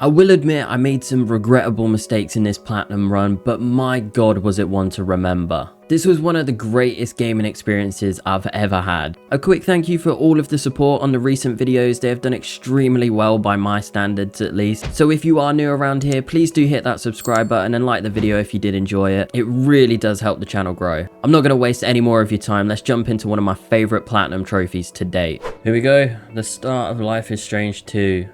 I will admit I made some regrettable mistakes in this platinum run, but my god was it one to remember. This was one of the greatest gaming experiences I've ever had. A quick thank you for all of the support on the recent videos. They have done extremely well by my standards at least. So if you are new around here, please do hit that subscribe button and like the video if you did enjoy it. It really does help the channel grow. I'm not going to waste any more of your time. Let's jump into one of my favorite platinum trophies to date. Here we go. The start of Life is Strange 2.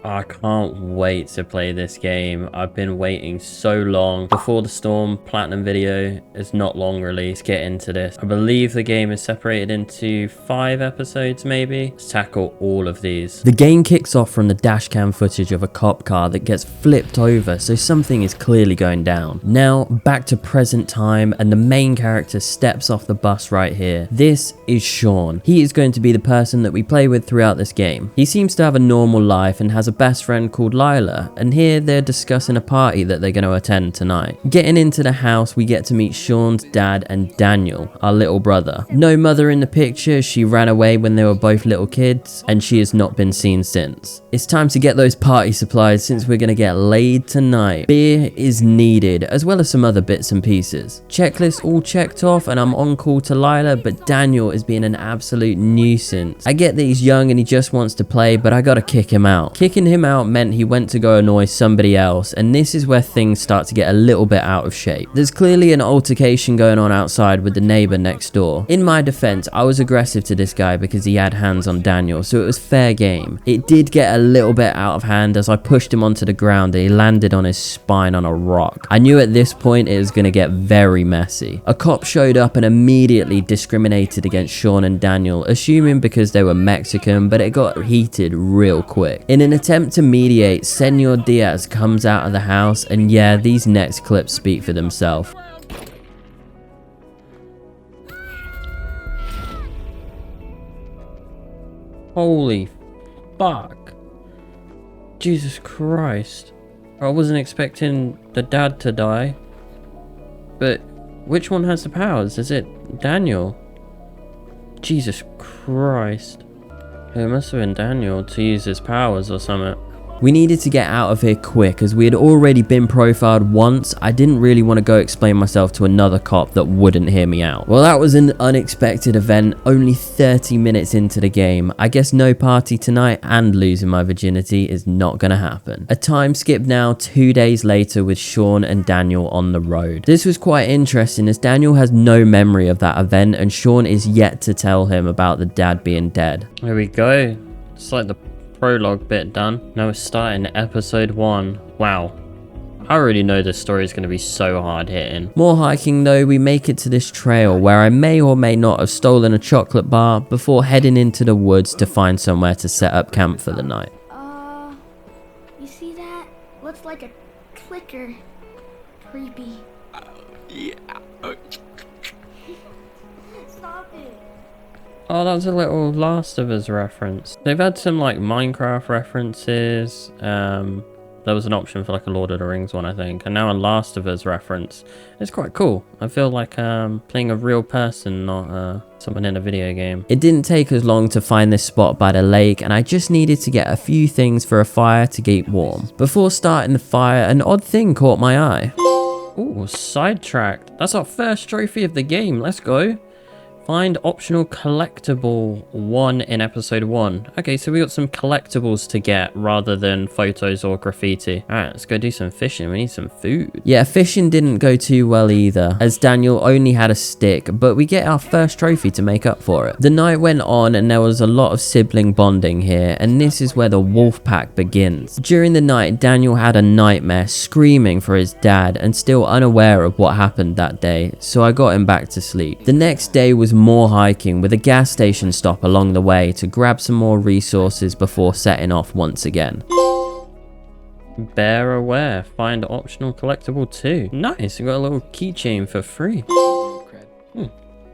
I can't wait to play this game. I've been waiting so long. Before the Storm platinum video is not long released. Get into this. I believe the game is separated into 5 episodes maybe. Let's tackle all of these. The game kicks off from the dashcam footage of a cop car that gets flipped over, so something is clearly going down. Now back to present time, and the main character steps off the bus right here. This is Sean. He is going to be the person that we play with throughout this game. He seems to have a normal life and has a best friend called Lila, and here they're discussing a party that they're going to attend tonight. Getting into the house, we get to meet Sean's dad and Daniel, our little brother. No mother in the picture. She ran away when they were both little kids, and she has not been seen since. It's time to get those party supplies since we're going to get laid tonight. Beer is needed, as well as some other bits and pieces. Checklist all checked off, and I'm on call to Lila, but Daniel is being an absolute nuisance. I get that he's young and he just wants to play, but I gotta kick him out. Kicking him out meant he went to go annoy somebody else, and this is where things start to get a little bit out of shape. There's clearly an altercation going on outside with the neighbor next door. In my defense, I was aggressive to this guy because he had hands on Daniel, so it was fair game. It did get a little bit out of hand as I pushed him onto the ground and he landed on his spine on a rock. I knew at this point it was going to get very messy. A cop showed up and immediately discriminated against Sean and Daniel, assuming because they were Mexican, but it got heated real quick. In an attempt to mediate, Senor Diaz comes out of the house, and yeah, these next clips speak for themselves. Holy fuck. Jesus Christ. I wasn't expecting the dad to die. But which one has the powers? Is it Daniel? Jesus Christ. It must have been Daniel to use his powers or something. We needed to get out of here quick as we had already been profiled once. I didn't really want to go explain myself to another cop that wouldn't hear me out. Well, that was an unexpected event, only 30 minutes into the game. I guess no party tonight and losing my virginity is not gonna happen. A time skip now 2 days later with Sean and Daniel on the road. This was quite interesting as Daniel has no memory of that event and Sean is yet to tell him about the dad being dead. There we go. It's like the prologue bit done. Now we're starting episode 1. Wow. I already know this story is going to be so hard hitting. More hiking though, we make it to this trail where I may or may not have stolen a chocolate bar before heading into the woods to find somewhere to set up camp for the night. You see that? Looks like a clicker. Creepy. Yeah. Stop it. Oh, that was a little Last of Us reference. They've had some like Minecraft references. There was an option for like a Lord of the Rings one, I think, and now a Last of Us reference. It's quite cool. I feel like playing a real person, not someone in a video game. It didn't take us long to find this spot by the lake, and I just needed to get a few things for a fire to keep warm. Before starting the fire, an odd thing caught my eye. Ooh, sidetracked. That's our first trophy of the game. Let's go. Find optional collectible 1 in episode 1. Okay, so we got some collectibles to get rather than photos or graffiti. Alright, let's go do some fishing. We need some food. Yeah, fishing didn't go too well either, as Daniel only had a stick, but we get our first trophy to make up for it. The night went on and there was a lot of sibling bonding here, and this is where the wolf pack begins. During the night, Daniel had a nightmare screaming for his dad and still unaware of what happened that day, so I got him back to sleep. The next day was more hiking with a gas station stop along the way to grab some more resources before setting off once again. Bear aware, find optional collectible 2. Nice, we got a little keychain for free.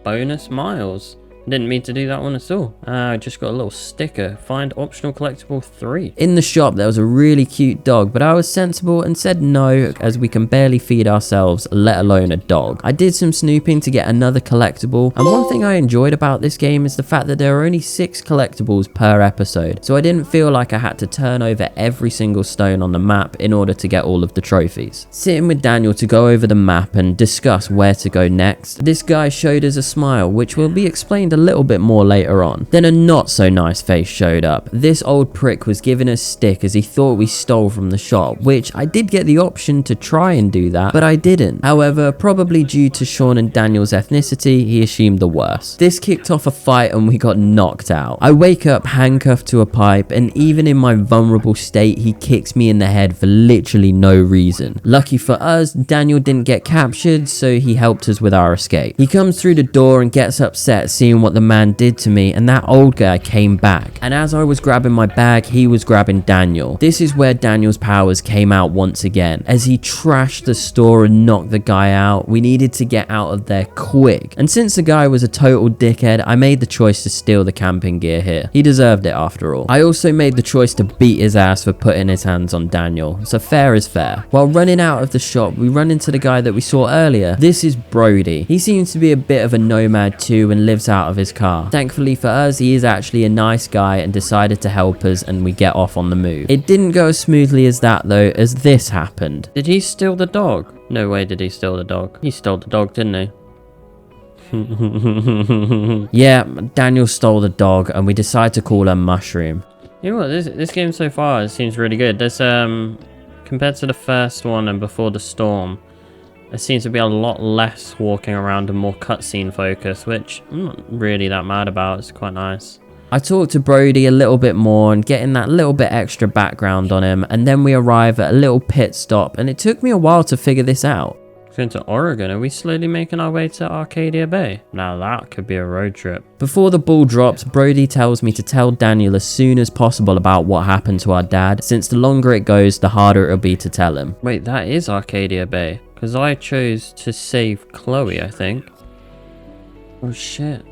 Bonus miles. Didn't mean to do that one at all. I just got a little sticker. Find optional collectible 3. In the shop, there was a really cute dog, but I was sensible and said no, as we can barely feed ourselves, let alone a dog. I did some snooping to get another collectible, and one thing I enjoyed about this game is the fact that there are only 6 collectibles per episode, so I didn't feel like I had to turn over every single stone on the map in order to get all of the trophies. Sitting with Daniel to go over the map and discuss where to go next, this guy showed us a smile, which will be explained a little bit more later on. Then a not so nice face showed up. This old prick was giving us stick as he thought we stole from the shop, which I did get the option to try and do that, but I didn't. However, probably due to Sean and Daniel's ethnicity, he assumed the worst. This kicked off a fight and we got knocked out. I wake up handcuffed to a pipe, and even in my vulnerable state, he kicks me in the head for literally no reason. Lucky for us, Daniel didn't get captured, so he helped us with our escape. He comes through the door and gets upset seeing what the man did to me, and that old guy came back. And as I was grabbing my bag, he was grabbing Daniel. This is where Daniel's powers came out once again. As he trashed the store and knocked the guy out, we needed to get out of there quick. And since the guy was a total dickhead, I made the choice to steal the camping gear here. He deserved it after all. I also made the choice to beat his ass for putting his hands on Daniel, so fair is fair. While running out of the shop, we run into the guy that we saw earlier. This is Brody. He seems to be a bit of a nomad too and lives out of his car. Thankfully for us, he is actually a nice guy and decided to help us, and we get off on the move. It didn't go as smoothly as that though, as this happened. Did he steal the dog? No way did he steal the dog. He stole the dog, didn't he? Yeah, Daniel stole the dog and we decided to call her Mushroom. You know what, this game so far it seems really good. There's compared to the first one and before the storm, there seems to be a lot less walking around and more cutscene focus, which I'm not really that mad about. It's quite nice. I talked to Brody a little bit more and getting that little bit extra background on him, and then we arrive at a little pit stop, and it took me a while to figure this out. Going to Oregon, are we slowly making our way to Arcadia Bay? Now that could be a road trip. Before the ball drops, Brody tells me to tell Daniel as soon as possible about what happened to our dad, since the longer it goes, the harder it'll be to tell him. Wait, that is Arcadia Bay, because I chose to save Chloe, I think. Oh shit.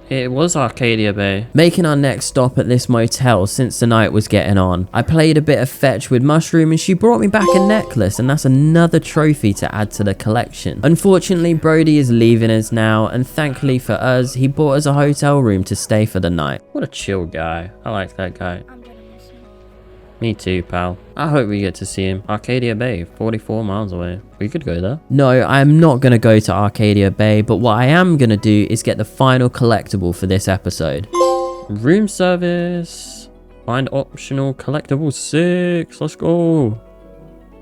It was Arcadia Bay. Making our next stop at this motel since the night was getting on. I played a bit of fetch with Mushroom and she brought me back a necklace, and that's another trophy to add to the collection. Unfortunately, Brody is leaving us now, and thankfully for us, he bought us a hotel room to stay for the night. What a chill guy. I like that guy. I'm gonna miss him. Me too, pal. I hope we get to see him. Arcadia Bay, 44 miles away. We could go there. No, I am not going to go to Arcadia Bay, but what I am going to do is get the final collectible for this episode. Room service. Find optional collectible 6. Let's go.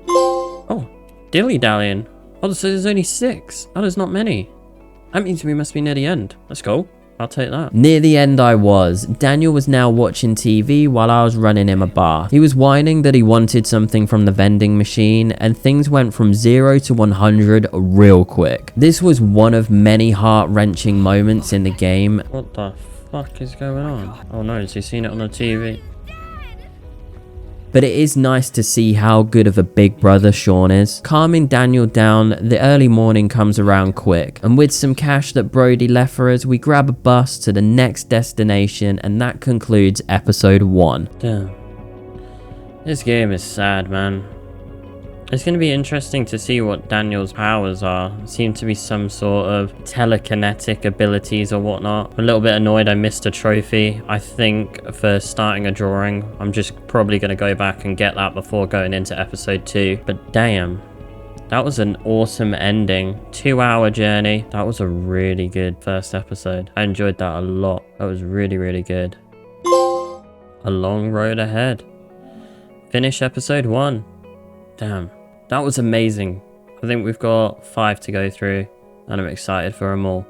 Oh, dilly-dallying. Oh, so there's only 6. Oh, there's not many. That means we must be near the end. Let's go. I'll take that. Near the end I was. Daniel was now watching TV while I was running him a bath. He was whining that he wanted something from the vending machine, and things went from 0 to 100 real quick. This was one of many heart-wrenching moments in the game. What the fuck is going on? Oh no, has he seen it on the TV? But it is nice to see how good of a big brother Sean is. Calming Daniel down, the early morning comes around quick, and with some cash that Brody left for us, we grab a bus to the next destination, and that concludes episode 1. Damn. This game is sad, man. It's going to be interesting to see what Daniel's powers are. Seem to be some sort of telekinetic abilities or whatnot. I'm a little bit annoyed I missed a trophy. I think for starting a drawing, I'm just probably going to go back and get that before going into episode 2. But damn, that was an awesome ending. 2-hour journey. That was a really good first episode. I enjoyed that a lot. That was really, really good. A long road ahead. Finish episode 1. Damn, that was amazing. I think we've got 5 to go through, and I'm excited for them all.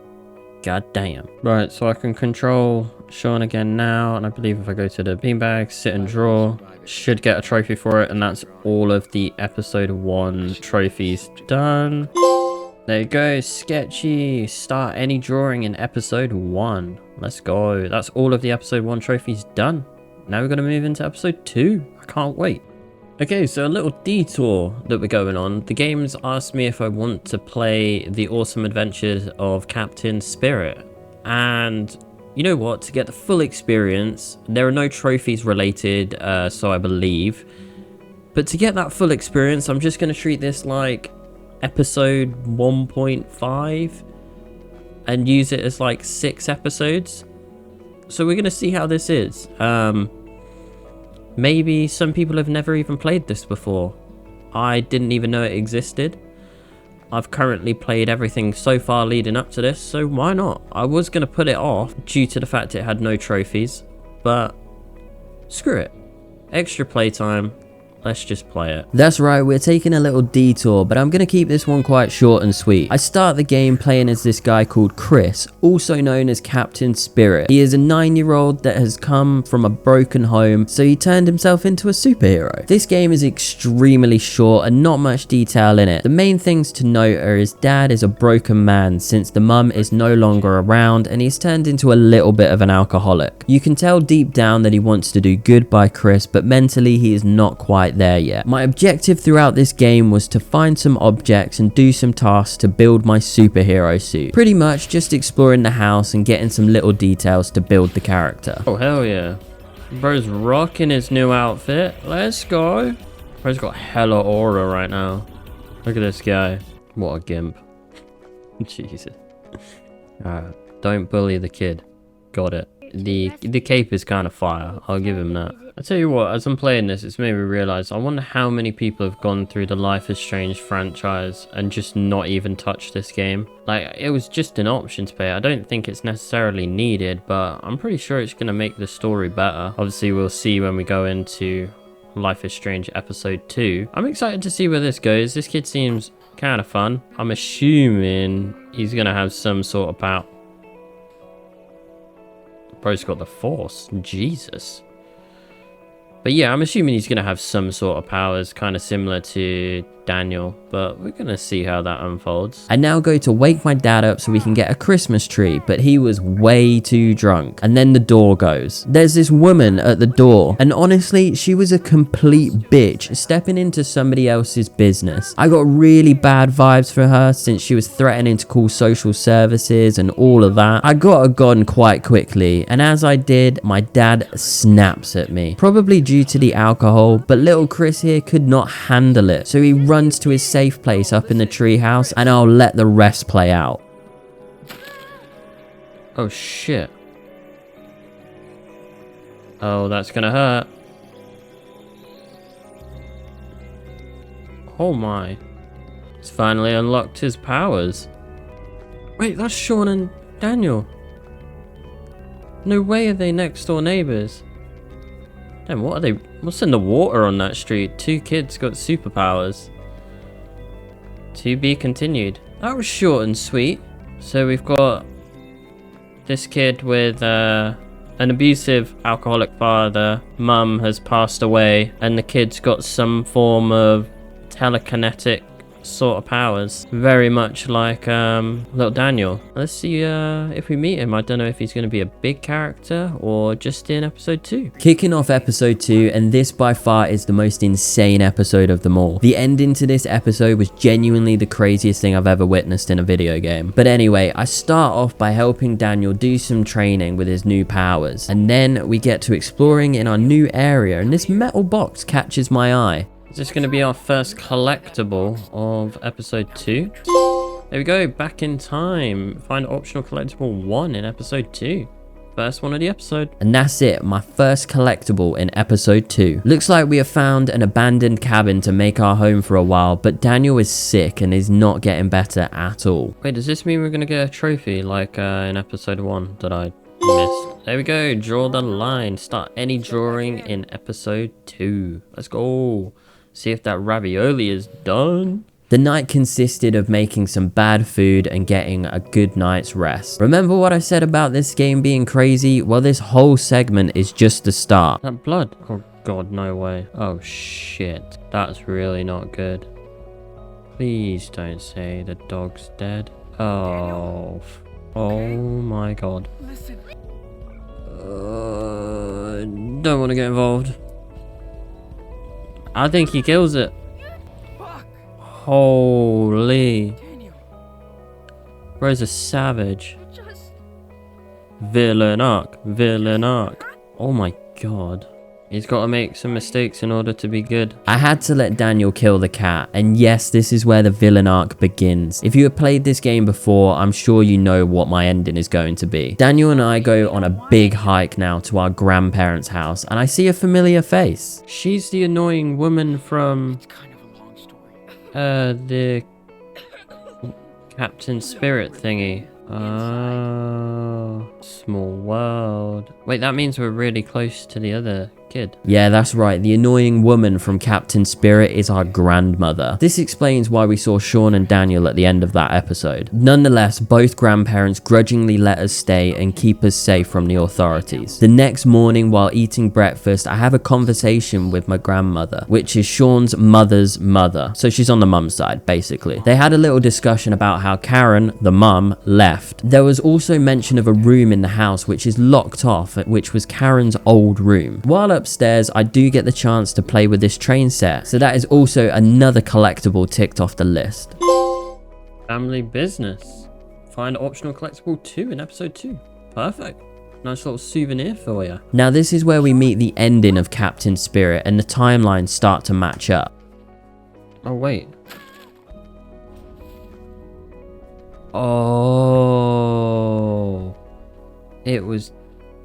God damn. Right, so I can control Sean again now, and I believe if I go to the beanbag, sit and draw, should get a trophy for it, and that's all of the episode 1 trophies done. There you go, sketchy. Start any drawing in episode 1. Let's go. That's all of the episode 1 trophies done. Now we're going to move into episode 2. I can't wait. Okay, so a little detour that we're going on. The game's asked me if I want to play The Awesome Adventures of Captain Spirit. And you know what, to get the full experience, there are no trophies related, so I believe. But to get that full experience, I'm just going to treat this like episode 1.5 and use it as like 6 episodes. So we're going to see how this is. Maybe some people have never even played this before. I didn't even know it existed. I've currently played everything so far leading up to this, so why not? I was going to put it off due to the fact it had no trophies, but screw it. Extra playtime. Let's just play it. That's right, we're taking a little detour, but I'm going to keep this one quite short and sweet. I start the game playing as this guy called Chris, also known as Captain Spirit. He is a 9-year-old that has come from a broken home, so he turned himself into a superhero. This game is extremely short and not much detail in it. The main things to note are his dad is a broken man since the mum is no longer around and he's turned into a little bit of an alcoholic. You can tell deep down that he wants to do good by Chris, but mentally he is not quite there yet. My objective throughout this game was to find some objects and do some tasks to build my superhero suit. Pretty much just exploring the house and getting some little details to build the character. Oh hell yeah. Bro's rocking his new outfit. Let's go. Bro's got hella aura right now. Look at this guy. What a gimp. Jesus. Don't bully the kid. Got it. The cape is kind of fire. I'll give him that. I tell you what, as I'm playing this, it's made me realize I wonder how many people have gone through the Life is Strange franchise and just not even touched this game. Like, it was just an option to pay. I don't think it's necessarily needed, but I'm pretty sure it's going to make the story better. Obviously, we'll see when we go into Life is Strange episode 2. I'm excited to see where this goes. This kid seems kind of fun. I'm assuming he's going to have some sort of power. Bro's got the Force. Jesus. But yeah, I'm assuming he's going to have some sort of powers kind of similar to Daniel, but we're going to see how that unfolds. I now go to wake my dad up so we can get a Christmas tree, but he was way too drunk. And then the door goes. There's this woman at the door, and honestly, she was a complete bitch, stepping into somebody else's business. I got really bad vibes for her since she was threatening to call social services and all of that. I got her gone quite quickly, and as I did, my dad snaps at me. Probably due to the alcohol, but little Chris here could not handle it, so he runs to his safe place up in the treehouse, and I'll let the rest play out. Oh shit. Oh, that's gonna hurt. Oh my. He's finally unlocked his powers. Wait, that's Sean and Daniel. No way are they next door neighbors. Damn, what are they? What's in the water on that street? 2 kids got superpowers. To be continued. That was short and sweet. So we've got this kid with an abusive alcoholic father. Mum has passed away, and the kid's got some form of telekinetic sort of powers, very much like little Daniel. Let's see if we meet him. I don't know if he's going to be a big character or just in episode 2. Kicking off episode 2, and this by far is the most insane episode of them all. The ending to this episode was genuinely the craziest thing I've ever witnessed in a video game. But anyway, I start off by helping Daniel do some training with his new powers, and then we get to exploring in our new area, and this metal box catches my eye. Is this going to be our first collectible of episode 2? There we go, back in time. Find optional collectible 1 in episode 2. First one of the episode. And that's it, my first collectible in episode 2. Looks like we have found an abandoned cabin to make our home for a while, but Daniel is sick and is not getting better at all. Wait, does this mean we're going to get a trophy like in episode 1 that I missed? There we go, draw the line. Start any drawing in episode 2. Let's go. See if that ravioli is done. The night consisted of making some bad food and getting a good night's rest. Remember what I said about this game being crazy? Well, this whole segment is just the start. That blood? Oh god, no way. Oh shit. That's really not good. Please don't say the dog's dead. Oh. Oh my god. Don't want to get involved. I think he kills it. Holy. Bro's a savage. Villain arc. Villain arc. Oh my god. He's got to make some mistakes in order to be good. I had to let Daniel kill the cat, and yes, this is where the villain arc begins. If you have played this game before, I'm sure you know what my ending is going to be. Daniel and I go on a big hike now to our grandparents' house, and I see a familiar face. She's the annoying woman from... It's kind of a long story. The... Captain Spirit thingy. Oh, small world. Wait, that means we're really close to the other kid. Yeah, that's right. The annoying woman from Captain Spirit is our grandmother. This explains why we saw Sean and Daniel at the end of that episode. Nonetheless, both grandparents grudgingly let us stay and keep us safe from the authorities. The next morning, while eating breakfast, I have a conversation with my grandmother, which is Sean's mother's mother. So she's on the mum's side, basically. They had a little discussion about how Karen, the mum, left. There was also mention of a room in the house which is locked off, which was Karen's old room. While upstairs, I do get the chance to play with this train set, so that is also another collectible ticked off the list. Family business. Find optional collectible 2 in episode 2. Perfect. Nice little souvenir for you. Now this is where we meet the ending of Captain Spirit and the timelines start to match up. Oh wait. Oh, it was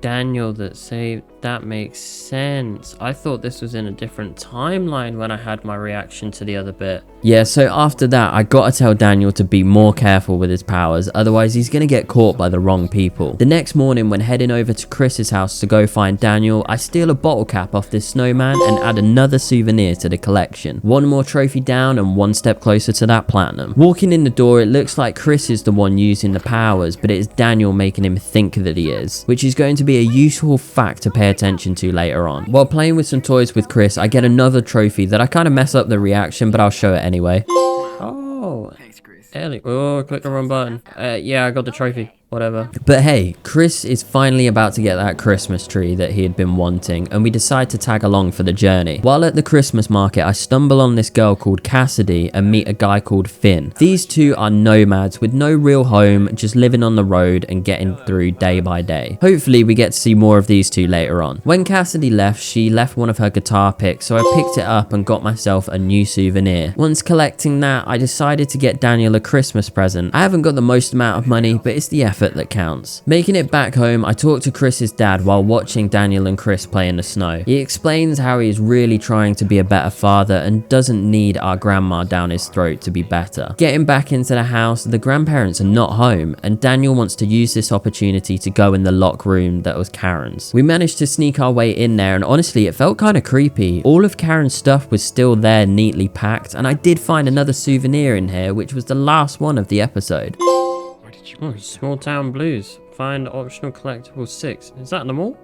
Daniel that saved. That makes sense. I thought this was in a different timeline when I had my reaction to the other bit. Yeah, so after that, I gotta tell Daniel to be more careful with his powers, otherwise he's gonna get caught by the wrong people. The next morning, when heading over to Chris's house to go find Daniel, I steal a bottle cap off this snowman and add another souvenir to the collection. One more trophy down and one step closer to that platinum. Walking in the door, it looks like Chris is the one using the powers, but it is Daniel making him think that he is, which is going to be a useful fact to pay attention to later on. While playing with some toys with Chris, I get another trophy that I kind of mess up the reaction, but I'll show it anyway. Oh, Thanks, Chris. Ellie. Oh, click the wrong button. Yeah, I got the trophy. Whatever. But hey, Chris is finally about to get that Christmas tree that he had been wanting, and we decide to tag along for the journey. While at the Christmas market, I stumble on this girl called Cassidy and meet a guy called Finn. These two are nomads with no real home, just living on the road and getting through day by day. Hopefully we get to see more of these two later on. When Cassidy left, she left one of her guitar picks, so I picked it up and got myself a new souvenir. Once collecting that, I decided to get Daniel a Christmas present. I haven't got the most amount of money, but it's the effort that counts. Making it back home, I talked to Chris's dad while watching Daniel and Chris play in the snow. He explains how he is really trying to be a better father and doesn't need our grandma down his throat to be better. Getting back into the house, the grandparents are not home, and Daniel wants to use this opportunity to go in the lock room that was Karen's. We managed to sneak our way in there, and honestly, it felt kind of creepy. All of Karen's stuff was still there, neatly packed, and I did find another souvenir in here, which was the last one of the episode. Where did you Oh, put Small Town Blues. Find optional collectible 6. Is that them all?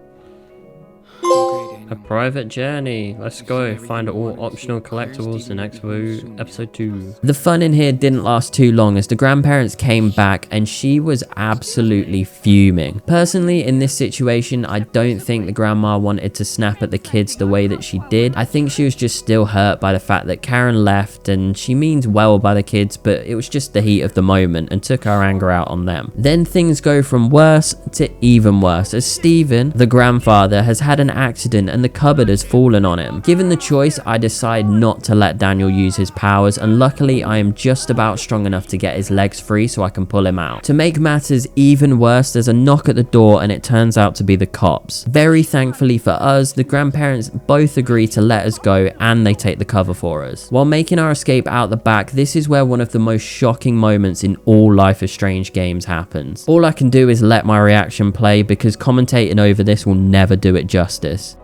that? Okay, A Daniel. private journey. Let's go. Find all optional collectibles in episode 2. The fun in here didn't last too long as the grandparents came back and she was absolutely fuming. Personally, in this situation, I don't think the grandma wanted to snap at the kids the way that she did. I think she was just still hurt by the fact that Karen left, and she means well by the kids, but it was just the heat of the moment and took her anger out on them. Then things go from worse to even worse as Stephen, the grandfather, has had an accident and the cupboard has fallen on him. Given the choice, I decide not to let Daniel use his powers, and luckily I am just about strong enough to get his legs free so I can pull him out. To make matters even worse, there's a knock at the door and it turns out to be the cops. Very thankfully for us, the grandparents both agree to let us go and they take the cover for us. While making our escape out the back, this is where one of the most shocking moments in all Life is Strange games happens. All I can do is let my reaction play because commentating over this will never do it justice.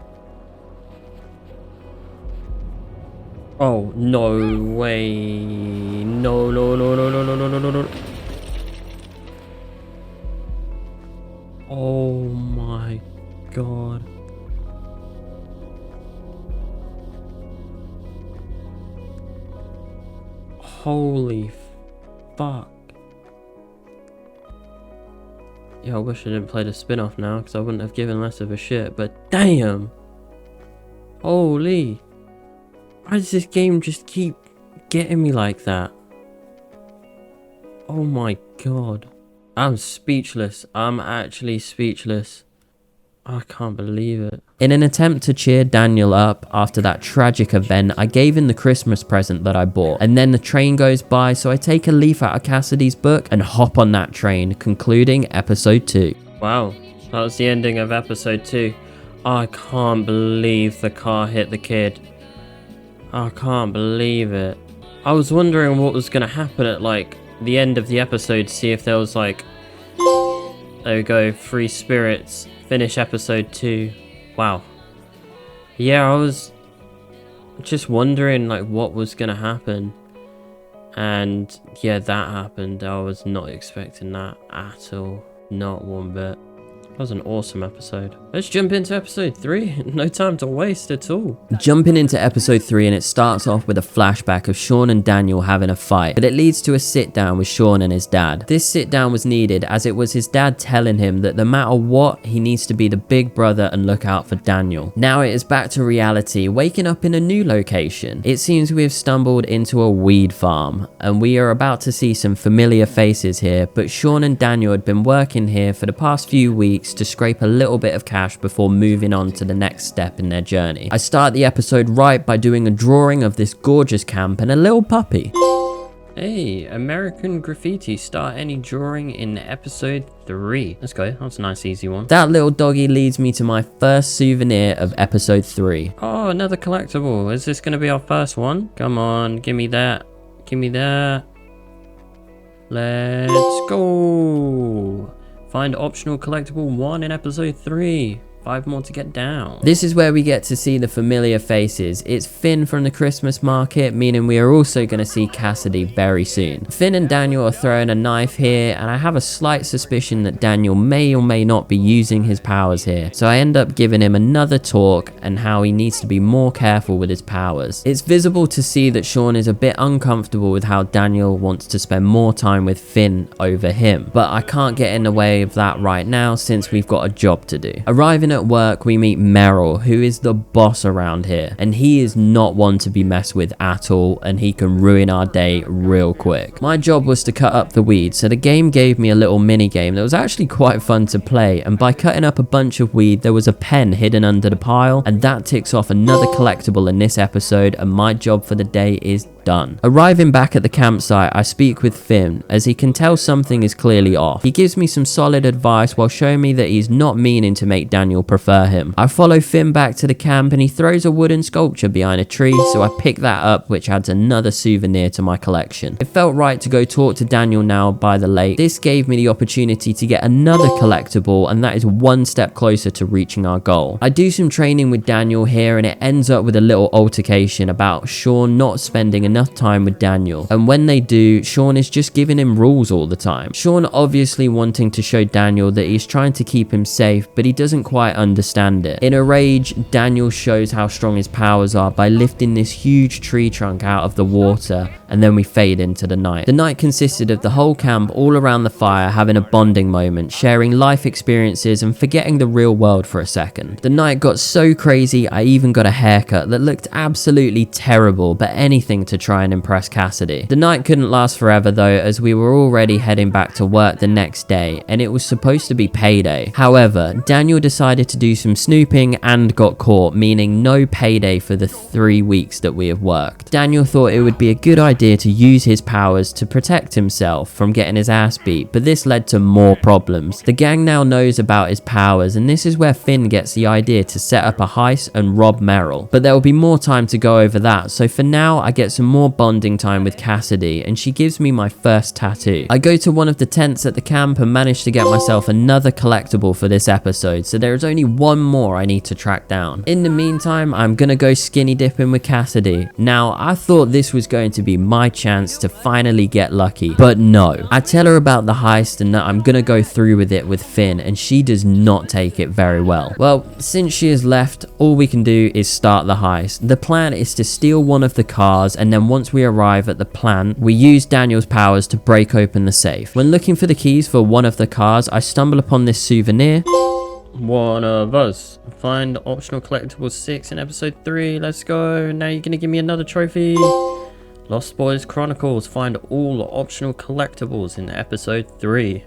Oh, no way. No, no, no, no, no, no, no, no, no, no. Oh my god. Holy fuck. Yeah, I wish I didn't play the spin-off now because I wouldn't have given less of a shit, but damn. Holy. Why does this game just keep getting me like that? Oh my god. I'm speechless. I'm actually speechless. I can't believe it. In an attempt to cheer Daniel up after that tragic event, I gave him the Christmas present that I bought. And then the train goes by, so I take a leaf out of Cassidy's book and hop on that train, concluding episode 2. Wow, that was the ending of episode 2. I can't believe the car hit the kid. I can't believe it. I was wondering what was going to happen at like the end of the episode, see if there was like, there we go, free spirits. Finish episode 2. Wow. Yeah, I was just wondering like what was gonna happen. And yeah, that happened. I was not expecting that at all. Not one bit. That was an awesome episode. Let's jump into episode 3. No time to waste at all. Jumping into episode 3, and it starts off with a flashback of Sean and Daniel having a fight, but it leads to a sit down with Sean and his dad. This sit down was needed as it was his dad telling him that no matter what, he needs to be the big brother and look out for Daniel. Now it is back to reality, waking up in a new location. It seems we have stumbled into a weed farm, and we are about to see some familiar faces here, but Sean and Daniel had been working here for the past few weeks to scrape a little bit of cash before moving on to the next step in their journey. I start the episode right by doing a drawing of this gorgeous camp and a little puppy. Hey, American Graffiti, start any drawing in episode 3. Let's go, that's a nice easy one. That little doggy leads me to my first souvenir of episode 3. Oh, another collectible. Is this going to be our first one? Come on, give me that. Give me that. Let's go. Find optional collectible 1 in episode 3. 5 more to get down. This is where we get to see the familiar faces. It's Finn from the Christmas market, meaning we are also going to see Cassidy very soon. Finn and Daniel are throwing a knife here, and I have a slight suspicion that Daniel may or may not be using his powers here. So I end up giving him another talk and how he needs to be more careful with his powers. It's visible to see that Sean is a bit uncomfortable with how Daniel wants to spend more time with Finn over him. But I can't get in the way of that right now since we've got a job to do. Arriving at work, we meet Merrill, who is the boss around here, and he is not one to be messed with at all, and he can ruin our day real quick. My job was to cut up the weed, so the game gave me a little mini game that was actually quite fun to play, and by cutting up a bunch of weed, there was a pen hidden under the pile, and that ticks off another collectible in this episode, and my job for the day is done. Arriving back at the campsite, I speak with Finn, as he can tell something is clearly off. He gives me some solid advice while showing me that he's not meaning to make Daniel prefer him. I follow Finn back to the camp and he throws a wooden sculpture behind a tree, so I pick that up, which adds another souvenir to my collection. It felt right to go talk to Daniel now by the lake. This gave me the opportunity to get another collectible, and that is one step closer to reaching our goal. I do some training with Daniel here, and it ends up with a little altercation about Sean not spending enough time with Daniel, and when they do, Sean is just giving him rules all the time. Sean obviously wanting to show Daniel that he's trying to keep him safe, but he doesn't quite understand it. In a rage, Daniel shows how strong his powers are by lifting this huge tree trunk out of the water, and then we fade into the night. The night consisted of the whole camp all around the fire having a bonding moment, sharing life experiences and forgetting the real world for a second. The night got so crazy I even got a haircut that looked absolutely terrible, but anything to try and impress Cassidy. The night couldn't last forever though, as we were already heading back to work the next day, and it was supposed to be payday. However, Daniel decided to do some snooping and got caught, meaning no payday for the 3 weeks that we have worked. Daniel thought it would be a good idea to use his powers to protect himself from getting his ass beat, but this led to more problems. The gang now knows about his powers, and this is where Finn gets the idea to set up a heist and rob Merrill. But there will be more time to go over that, so for now I get some more bonding time with Cassidy, and she gives me my first tattoo. I go to one of the tents at the camp and manage to get myself another collectible for this episode, so there is only one more I need to track down. In the meantime, I'm gonna go skinny dipping with Cassidy. Now, I thought this was going to be my chance to finally get lucky, but no. I tell her about the heist and that I'm gonna go through with it with Finn, and she does not take it very well. Well, since she has left, all we can do is start the heist. The plan is to steal one of the cars, and then once we arrive at the plant, we use Daniel's powers to break open the safe. When looking for the keys for one of the cars, I stumble upon this souvenir. One of us. Find optional collectible 6 in episode 3. Let's go. Now you're gonna give me another trophy. Lost Boys Chronicles. Find all optional collectibles in episode 3.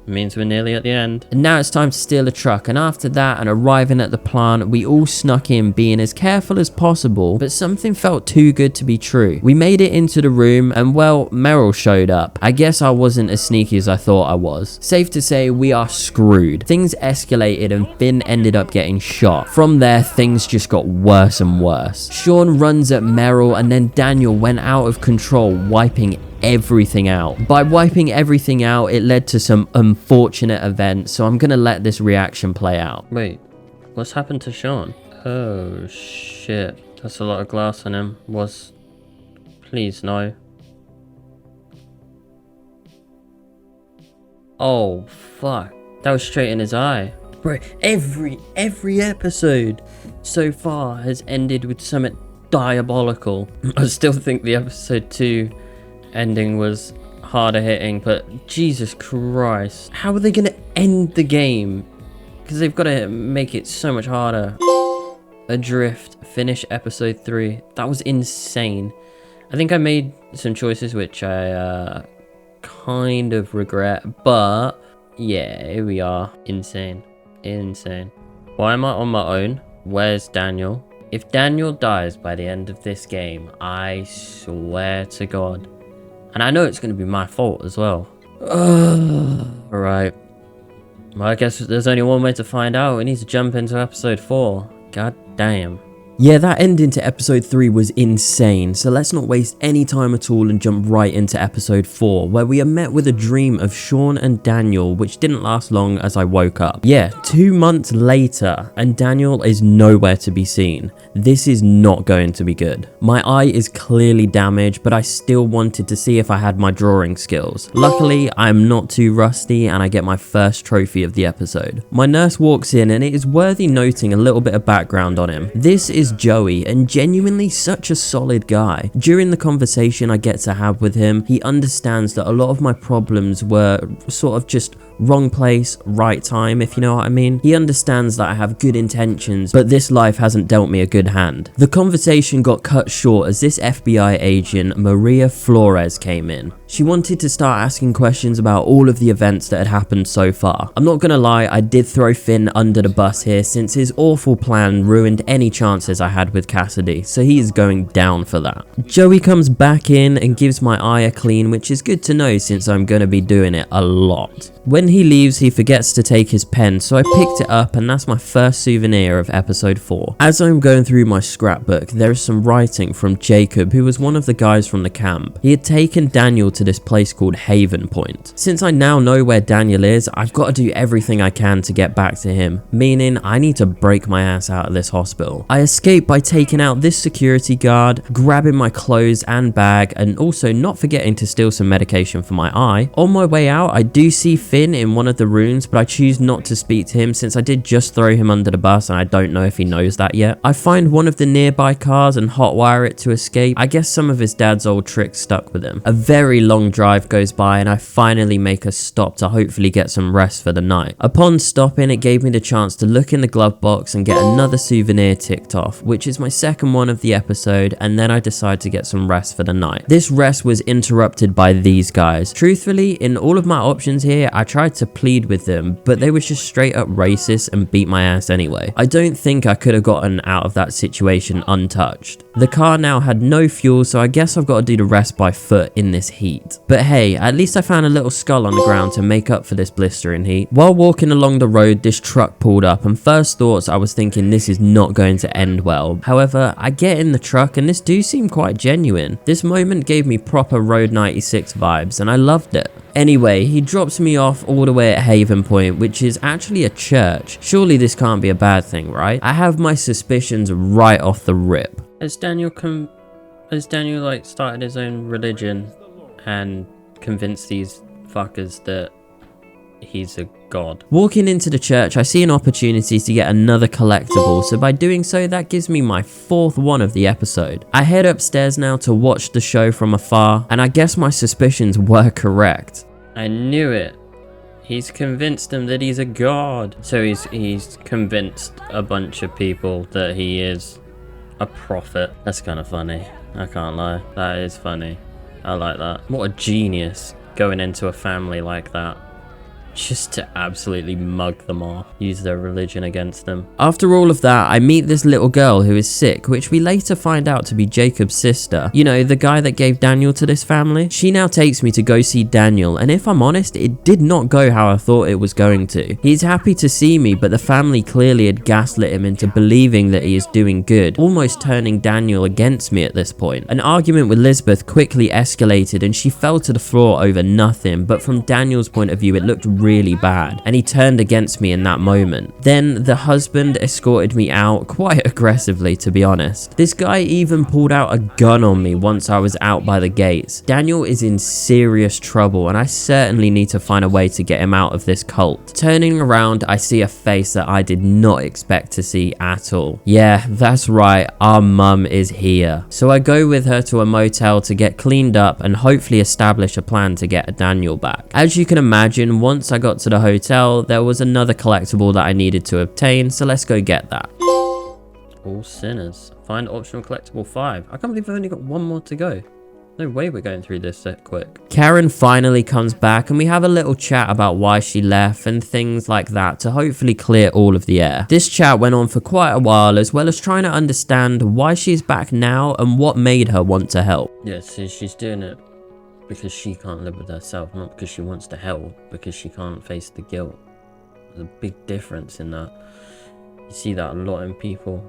Means we're nearly at the end. And now it's time to steal a truck, and after that and arriving at the plant, we all snuck in, being as careful as possible, but something felt too good to be true. We made it into the room, and well, Meryl showed up. I guess I wasn't as sneaky as I thought I was. Safe to say, we are screwed. Things escalated and Finn ended up getting shot. From there, things just got worse and worse. Sean runs at Meryl, and then Daniel went out of control, wiping everything out. By wiping everything out, it led to some unfortunate events, so I'm gonna let this reaction play out. Wait, what's happened to Sean? Oh shit, that's a lot of glass on him. Please no. Oh fuck, that was straight in his eye. Bro, every episode so far has ended with something diabolical. I still think the episode 2 ending was harder hitting, but Jesus Christ, how are they gonna end the game? Because they've got to make it so much harder. Adrift, finish episode 3. That was insane. I think I made some choices which I kind of regret, but yeah, here we are. Insane. Why am I on my own? Where's Daniel? If Daniel dies by the end of this game, I swear to God. And I know it's going to be my fault as well. Alright. Well, I guess there's only one way to find out. We need to jump into episode 4. God damn. Yeah, that ending to episode 3 was insane, so let's not waste any time at all and jump right into episode 4, where we are met with a dream of Sean and Daniel, which didn't last long as I woke up. Yeah, 2 months later, and Daniel is nowhere to be seen. This is not going to be good. My eye is clearly damaged, but I still wanted to see if I had my drawing skills. Luckily, I'm not too rusty, and I get my first trophy of the episode. My nurse walks in, and it is worthy noting a little bit of background on him. This is Joey, and genuinely such a solid guy. During the conversation I get to have with him, he understands that a lot of my problems were sort of just wrong place, right time, if you know what I mean. He understands that I have good intentions, but this life hasn't dealt me a good hand. The conversation got cut short as this FBI agent, Maria Flores, came in. She wanted to start asking questions about all of the events that had happened so far. I'm not gonna lie, I did throw Finn under the bus here since his awful plan ruined any chances I had with Cassidy, so he is going down for that. Joey comes back in and gives my eye a clean, which is good to know since I'm gonna be doing it a lot. When he leaves, he forgets to take his pen, so I picked it up, and that's my first souvenir of episode 4. As I'm going through my scrapbook, there is some writing from Jacob, who was one of the guys from the camp. He had taken Daniel to this place called Haven Point. Since I now know where Daniel is, I've got to do everything I can to get back to him, meaning I need to break my ass out of this hospital. I escape by taking out this security guard, grabbing my clothes and bag, and also not forgetting to steal some medication for my eye. On my way out, I do see Finn in one of the rooms, but I choose not to speak to him since I did just throw him under the bus and I don't know if he knows that yet. I find one of the nearby cars and hotwire it to escape. I guess some of his dad's old tricks stuck with him. A very long drive goes by and I finally make a stop to hopefully get some rest for the night. Upon stopping, it gave me the chance to look in the glove box and get another souvenir ticked off, which is my second one of the episode, and then I decide to get some rest for the night. This rest was interrupted by these guys. Truthfully, in all of my options here, I tried to plead with them, but they were just straight up racist and beat my ass anyway. I don't think I could have gotten out of that situation untouched. The car now had no fuel, so I guess I've got to do the rest by foot in this heat. But hey, at least I found a little skull on the ground to make up for this blistering heat. While walking along the road, this truck pulled up, and first thoughts I was thinking this is not going to end well. However, I get in the truck and this do seem quite genuine. This moment gave me proper Road 96 vibes and I loved it. Anyway, he drops me off all the way at Haven Point, which is actually a church. Surely this can't be a bad thing, right? I have my suspicions right off the rip. Has Daniel like started his own religion and convinced these fuckers that he's a god? Walking into the church, I see an opportunity to get another collectible, so by doing so, that gives me my 4th one of the episode. I head upstairs now to watch the show from afar, and I guess my suspicions were correct. I knew it. He's convinced them that he's a god. So he's convinced a bunch of people that he is a prophet. That's kind of funny. I can't lie. That is funny. I like that. What a genius going into a family like that. just to absolutely mug them off, use their religion against them. After all of that, I meet this little girl who is sick, which we later find out to be Jacob's sister. You know, the guy that gave Daniel to this family. She now takes me to go see Daniel, and if I'm honest, it did not go how I thought it was going to. He's happy to see me, but the family clearly had gaslit him into believing that he is doing good, almost turning Daniel against me at this point. An argument with Lisbeth quickly escalated and she fell to the floor over nothing, but from Daniel's point of view, it looked really bad, and he turned against me in that moment. Then the husband escorted me out quite aggressively, to be honest. This guy even pulled out a gun on me once I was out by the gates. Daniel is in serious trouble, and I certainly need to find a way to get him out of this cult. Turning around, I see a face that I did not expect to see at all. Yeah, that's right, our mum is here. So I go with her to a motel to get cleaned up and hopefully establish a plan to get Daniel back. As you can imagine, once I got to the hotel, there was another collectible that I needed to obtain, so let's go get that. All sinners. Find optional collectible 5. I can't believe I've only got one more to go. No way we're going through this that quick. Karen finally comes back and we have a little chat about why she left and things like that to hopefully clear all of the air. This chat went on for quite a while, as well as trying to understand why she's back now and what made her want to help. Yeah, so she's doing it because she can't live with herself, not because she wants to help, because she can't face the guilt. There's a big difference in that. You see that a lot in people.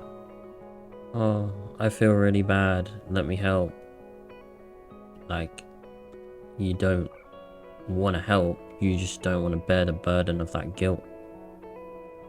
Oh, I feel really bad, let me help. Like, you don't want to help, you just don't want to bear the burden of that guilt.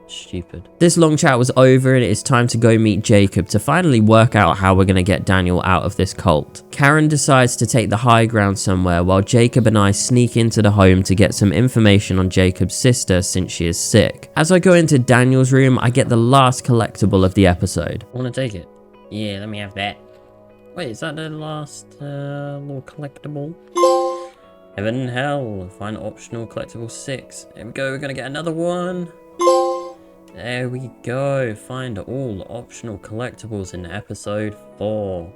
Stupid. This long chat was over and it is time to go meet Jacob to finally work out how we're going to get Daniel out of this cult. Karen decides to take the high ground somewhere while Jacob and I sneak into the home to get some information on Jacob's sister since she is sick. As I go into Daniel's room, I get the last collectible of the episode. Want to take it? Yeah, let me have that. Wait, is that the last little collectible? Heaven and Hell. Find optional collectible 6. There we go, we're going to get another one. There we go. Find all optional collectibles in episode 4.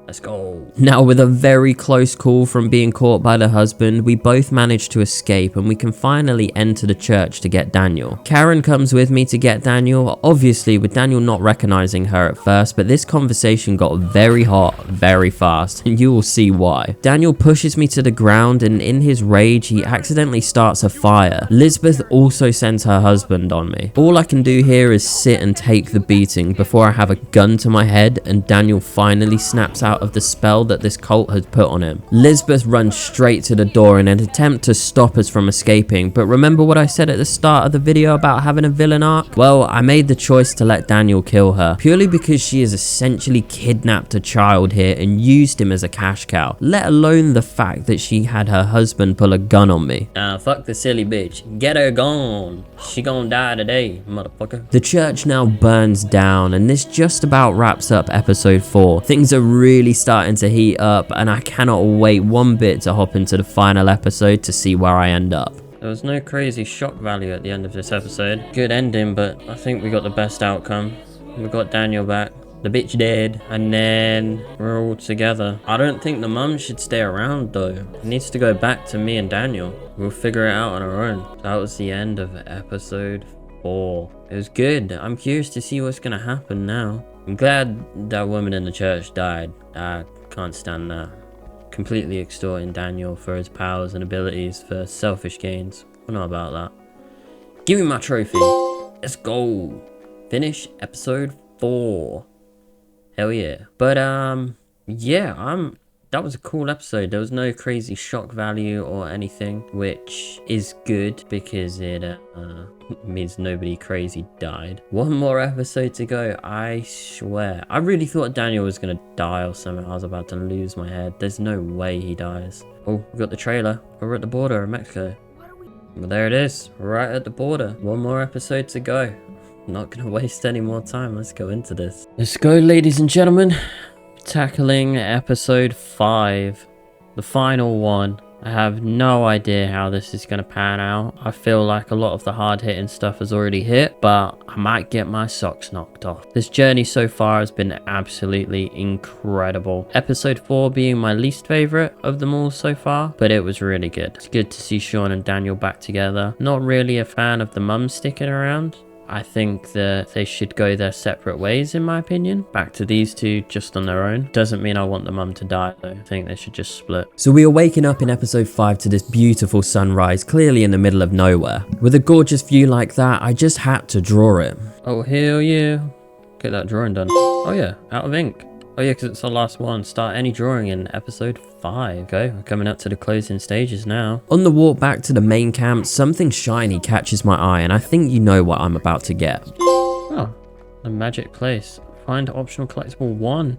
Let's go. Now, with a very close call from being caught by the husband, we both manage to escape and we can finally enter the church to get Daniel. Karen comes with me to get Daniel, obviously with Daniel not recognizing her at first, but this conversation got very hot very fast and you will see why. Daniel pushes me to the ground and in his rage, he accidentally starts a fire. Lisbeth also sends her husband on me. All I can do here is sit and take the beating before I have a gun to my head and Daniel finally snaps out of the spell that this cult had put on him. Lisbeth runs straight to the door in an attempt to stop us from escaping, but remember what I said at the start of the video about having a villain arc? Well, I made the choice to let Daniel kill her, purely because she has essentially kidnapped a child here and used him as a cash cow, let alone the fact that she had her husband pull a gun on me. Fuck the silly bitch. Get her gone. She gonna die today, motherfucker. The church now burns down and this just about wraps up episode 4. Things are really starting to heat up and I cannot wait one bit to hop into the final episode to see where I end up. There was no crazy shock value at the end of this episode. Good ending, but I think we got the best outcome. We got Daniel back, the bitch dead, and then we're all together. I don't think the mum should stay around though. It needs to go back to me and Daniel. We'll figure it out on our own. That was the end of episode 4. It was good. I'm curious to see what's gonna happen now. I'm glad that woman in the church died. I can't stand that. Completely extorting Daniel for his powers and abilities for selfish gains. I know about that. Give me my trophy. Let's go. Finish episode 4. Hell yeah. But yeah, that was a cool episode. There was no crazy shock value or anything, which is good because it means nobody crazy died. One more episode to go, I swear. I really thought Daniel was gonna die or something. I was about to lose my head. There's no way he dies. Oh, we got the trailer. We're at the border of Mexico. Well, there it is, right at the border. One more episode to go. Not gonna waste any more time. Let's go into this. Let's go, ladies and gentlemen. Tackling episode 5, the final one. I have no idea how this is going to pan out. I feel like a lot of the hard hitting stuff has already hit, but I might get my socks knocked off. This journey so far has been absolutely incredible. Episode 4 being my least favorite of them all so far, but it was really good. It's good to see Sean and Daniel back together. Not really a fan of the mum sticking around. I think that they should go their separate ways, in my opinion. Back to these two just on their own. Doesn't mean I want the mum to die, though. I think they should just split. So we are waking up in episode 5 to this beautiful sunrise, clearly in the middle of nowhere. With a gorgeous view like that, I just had to draw it. Oh, hell yeah. Get that drawing done. Oh yeah, out of ink. Oh yeah, because it's the last one. Start any drawing in episode 5. Okay, we're coming up to the closing stages now. On the walk back to the main camp, something shiny catches my eye, and I think you know what I'm about to get. Oh, the magic place. Find optional collectible 1.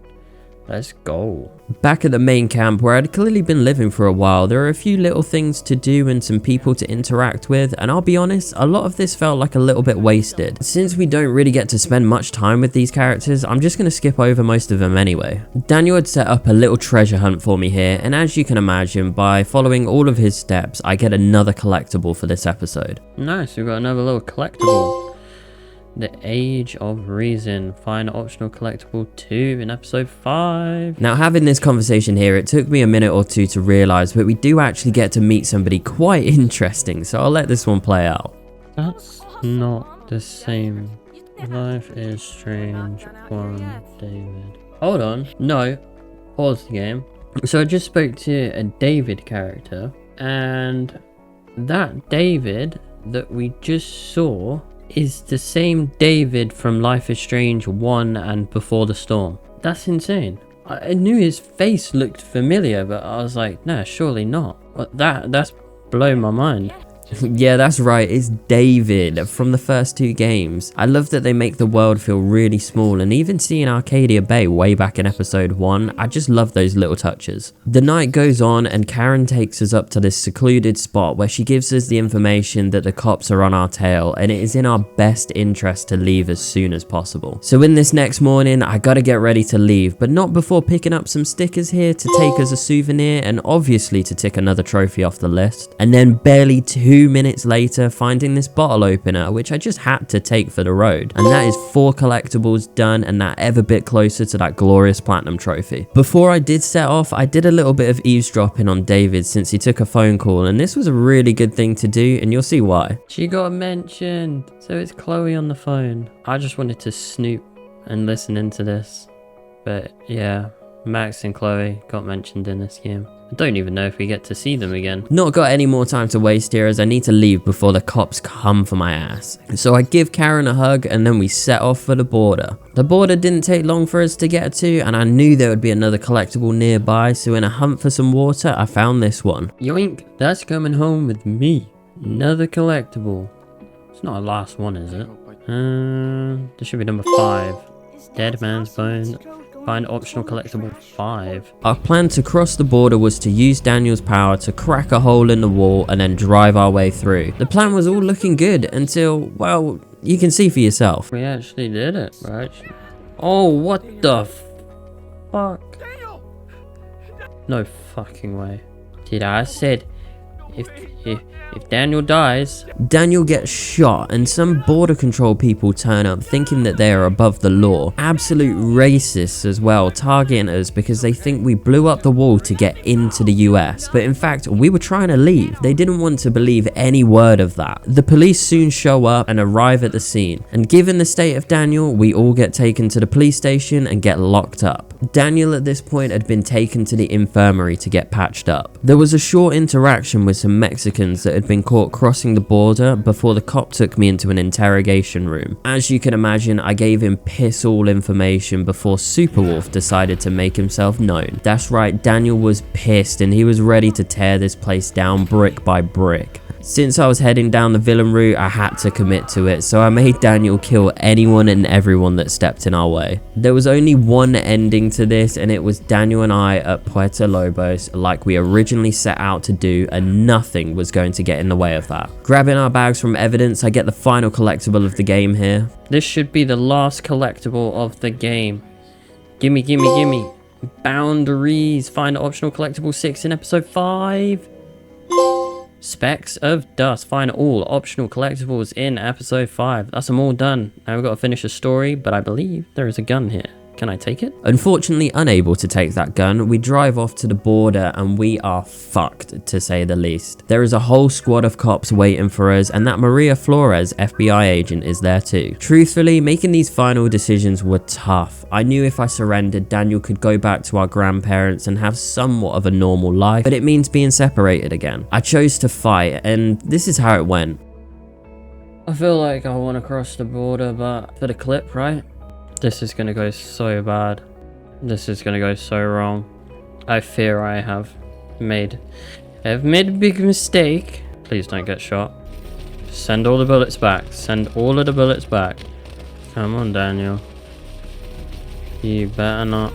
Let's go. Back at the main camp, where I'd clearly been living for a while, there are a few little things to do and some people to interact with, and I'll be honest, a lot of this felt like a little bit wasted. Since we don't really get to spend much time with these characters, I'm just going to skip over most of them anyway. Daniel had set up a little treasure hunt for me here, and as you can imagine, by following all of his steps, I get another collectible for this episode. Nice, we've got another little collectible. The Age of Reason. Find optional collectible 2 in episode 5. Now, having this conversation here, it took me a minute or two to realise, but we do actually get to meet somebody quite interesting, so I'll let this one play out. That's not the same. Life is Strange 1, David. Hold on. No. Pause the game. So I just spoke to a David character, and that David that we just saw is the same David from Life is Strange 1 and Before the Storm. That's insane. I knew his face looked familiar, but I was like, nah, surely not. But that's blown my mind. Yeah, that's right, it's David from the first 2 games. I love that they make the world feel really small, and even seeing Arcadia Bay way back in episode 1, I just love those little touches. The night goes on and Karen takes us up to this secluded spot where she gives us the information that the cops are on our tail, and it is in our best interest to leave as soon as possible. So in this next morning, I gotta get ready to leave, but not before picking up some stickers here to take as a souvenir, and obviously to tick another trophy off the list. And then barely 2 minutes later, finding this bottle opener, which I just had to take for the road. And that is 4 collectibles done, and that ever bit closer to that glorious platinum trophy. Before I did set off, I did a little bit of eavesdropping on David since he took a phone call, and this was a really good thing to do, and you'll see why. She got mentioned. So it's Chloe on the phone. I just wanted to snoop and listen into this. But yeah, Max and Chloe got mentioned in this game. I don't even know if we get to see them again. Not got any more time to waste here, as I need to leave before the cops come for my ass. So I give Karen a hug, and then we set off for the border. The border didn't take long for us to get to, and I knew there would be another collectible nearby, so in a hunt for some water, I found this one. Yoink, that's coming home with me. Another collectible. It's not a last one, is it? This should be number 5. Dead man's bone. Find optional collectible 5. Our plan to cross the border was to use Daniel's power to crack a hole in the wall and then drive our way through. The plan was all looking good until, well, you can see for yourself. We actually did it, right? Oh, what the fuck? No fucking way. Dude, I said, if Daniel dies... Daniel gets shot, and some border control people turn up thinking that they are above the law. Absolute racists as well, targeting us because they think we blew up the wall to get into the US. But in fact, we were trying to leave. They didn't want to believe any word of that. The police soon show up and arrive at the scene. And given the state of Daniel, we all get taken to the police station and get locked up. Daniel at this point had been taken to the infirmary to get patched up. There was a short interaction with some Mexicans that had been caught crossing the border before the cop took me into an interrogation room. As you can imagine, I gave him piss all information before Superwolf decided to make himself known. That's right, Daniel was pissed and he was ready to tear this place down brick by brick. Since I was heading down the villain route, I had to commit to it, so I made Daniel kill anyone and everyone that stepped in our way. There was only one ending to this, and it was Daniel and I at Puerto Lobos like we originally set out to do, and nothing was going to get in the way of that. Grabbing our bags from evidence, I get the final collectible of the game here. This should be the last collectible of the game. Gimme, gimme, gimme. Boundaries. Find optional collectible 6 in episode 5. Specks of Dust. Find all optional collectibles in episode 5. That's them all done. Now we've got to finish the story, but I believe there is a gun here. Can I take it? Unfortunately unable to take that gun, we drive off to the border and we are fucked, to say the least. There is a whole squad of cops waiting for us, and that Maria Flores FBI agent is there too. Truthfully, making these final decisions were tough. I knew if I surrendered, Daniel could go back to our grandparents and have somewhat of a normal life, but it means being separated again. I chose to fight, and this is how it went. I feel like I want to cross the border, but for the clip, right? This is gonna go so bad. This is gonna go so wrong. I fear I have made a big mistake. Please don't get shot. Send all the bullets back. Send all of the bullets back. Come on, Daniel. You better not.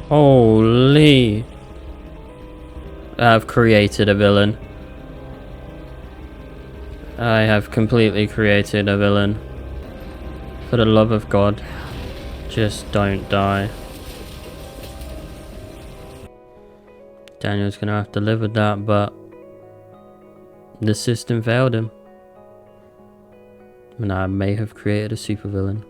Holy. I've created a villain. I have completely created a villain. For the love of God, just don't die. Daniel's gonna have to live with that, but the system failed him. And I may have created a supervillain.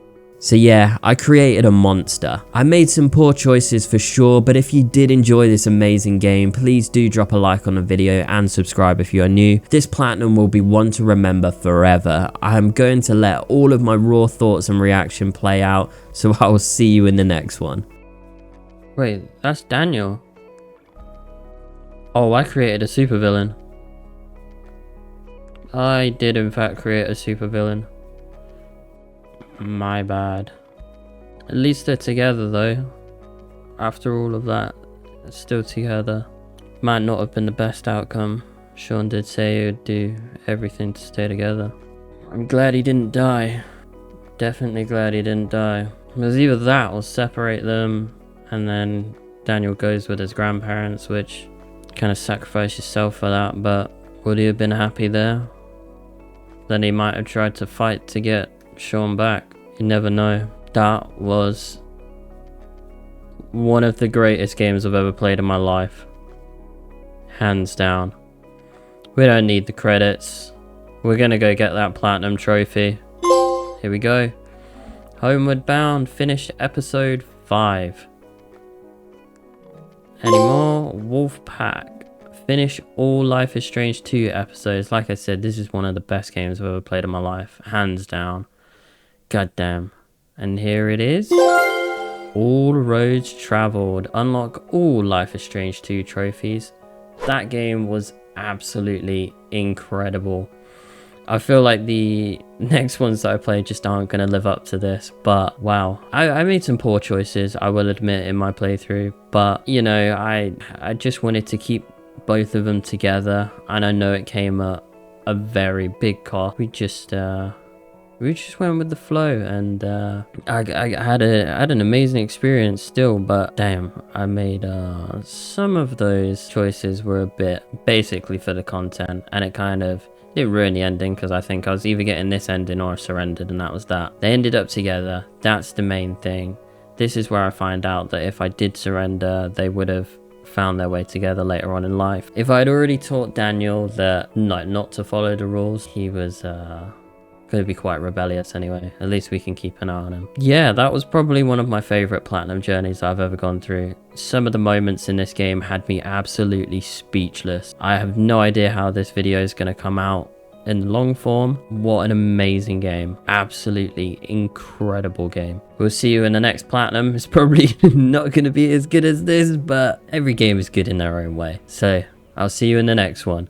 So yeah, I created a monster. I made some poor choices for sure, but if you did enjoy this amazing game, please do drop a like on the video and subscribe if you are new. This platinum will be one to remember forever. I am going to let all of my raw thoughts and reaction play out, so I will see you in the next one. Wait, that's Daniel. Oh, I created a supervillain. I did in fact create a supervillain. My bad. At least they're together though. After all of that, they're still together. Might not have been the best outcome. Sean did say he would do everything to stay together. I'm glad he didn't die. Definitely glad he didn't die. It was either that or separate them, and then Daniel goes with his grandparents, which kind of sacrifice yourself for that, but would he have been happy there? Then he might have tried to fight to get Sean back. You never know. That was one of the greatest games I've ever played in my life. Hands down. We don't need the credits. We're gonna go get that platinum trophy. Here we go. Homeward Bound, finished episode 5. Any more? Wolfpack. Finish all Life is Strange 2 episodes. Like I said, this is one of the best games I've ever played in my life. Hands down. God damn. And here it is. All roads traveled. Unlock all Life is Strange 2 trophies. That game was absolutely incredible. I feel like the next ones that I play just aren't going to live up to this, but wow. I made some poor choices, I will admit, in my playthrough, but you know, I just wanted to keep both of them together, and I know it came at a very big cost. We just went with the flow, and I had an amazing experience still, but damn, I made some of those choices were a bit basically for the content, and it kind of didn't ruin the ending, because I think I was either getting this ending or I surrendered, and that was that. They ended up together. That's the main thing. This is where I find out that if I did surrender, they would have found their way together later on in life. If I'd already taught Daniel that not to follow the rules, he was going to be quite rebellious anyway. At least we can keep an eye on him. Yeah, that was probably one of my favorite platinum journeys I've ever gone through. Some of the moments in this game had me absolutely speechless. I have no idea how this video is going to come out in long form. What an amazing game. Absolutely incredible game. We'll see you in the next platinum. It's probably not going to be as good as this, but every game is good in their own way. So I'll see you in the next one.